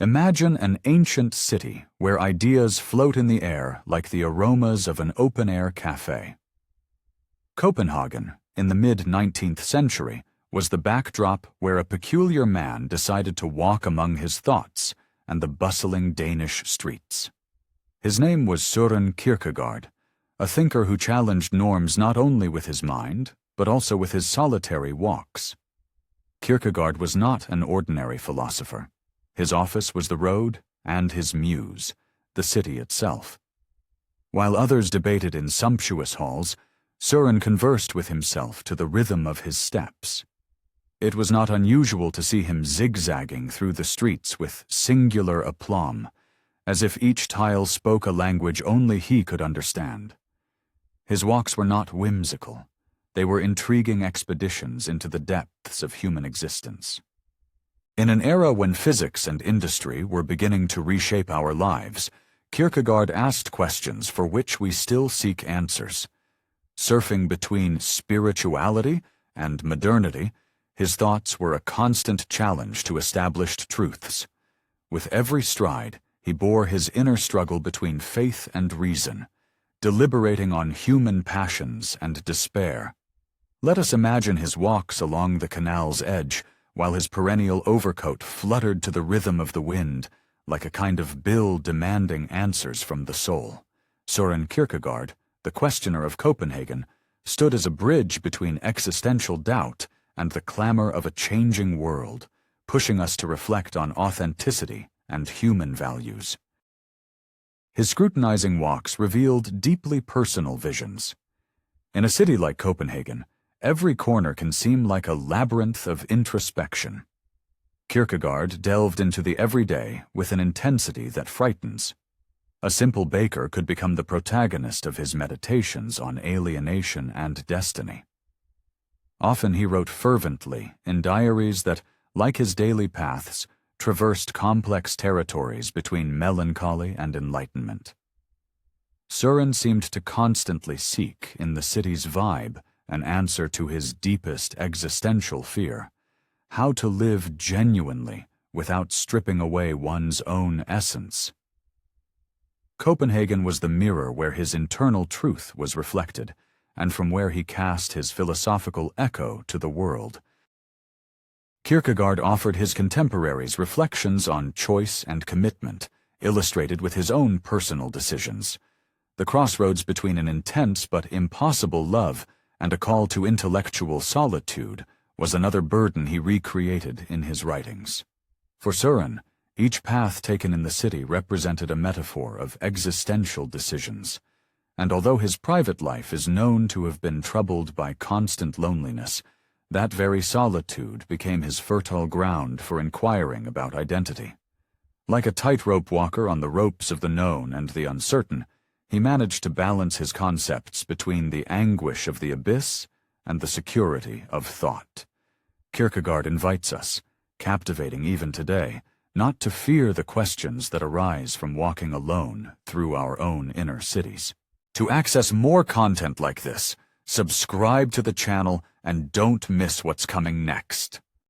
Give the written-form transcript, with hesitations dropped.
Imagine an ancient city where ideas float in the air like the aromas of an open-air cafe. Copenhagen, in the mid-19th century, was the backdrop where a peculiar man decided to walk among his thoughts and the bustling Danish streets. His name was Søren Kierkegaard, a thinker who challenged norms not only with his mind, but also with his solitary walks. Kierkegaard was not an ordinary philosopher. His office was the road and his muse, the city itself. While others debated in sumptuous halls, Søren conversed with himself to the rhythm of his steps. It was not unusual to see him zigzagging through the streets with singular aplomb, as if each tile spoke a language only he could understand. His walks were not whimsical. They were intriguing expeditions into the depths of human existence. In an era when physics and industry were beginning to reshape our lives, Kierkegaard asked questions for which we still seek answers. Surfing between spirituality and modernity, his thoughts were a constant challenge to established truths. With every stride, he bore his inner struggle between faith and reason, deliberating on human passions and despair. Let us imagine his walks along the canal's edge, while his perennial overcoat fluttered to the rhythm of the wind, like a kind of bill demanding answers from the soul. Søren Kierkegaard, the questioner of Copenhagen, stood as a bridge between existential doubt and the clamor of a changing world, pushing us to reflect on authenticity and human values. His scrutinizing walks revealed deeply personal visions. In a city like Copenhagen, every corner can seem like a labyrinth of introspection. Kierkegaard delved into the everyday with an intensity that frightens. A simple baker could become the protagonist of his meditations on alienation and destiny. Often he wrote fervently in diaries that, like his daily paths, traversed complex territories between melancholy and enlightenment. Søren seemed to constantly seek in the city's vibe an answer to his deepest existential fear: how to live genuinely without stripping away one's own essence. Copenhagen was the mirror where his internal truth was reflected, and from where he cast his philosophical echo to the world. Kierkegaard offered his contemporaries reflections on choice and commitment, illustrated with his own personal decisions. The crossroads between an intense but impossible love and a call to intellectual solitude was another burden he recreated in his writings. For Søren, each path taken in the city represented a metaphor of existential decisions, and although his private life is known to have been troubled by constant loneliness, that very solitude became his fertile ground for inquiring about identity. Like a tightrope walker on the ropes of the known and the uncertain, he managed to balance his concepts between the anguish of the abyss and the security of thought. Kierkegaard invites us, captivating even today, not to fear the questions that arise from walking alone through our own inner cities. To access more content like this, subscribe to the channel and don't miss what's coming next.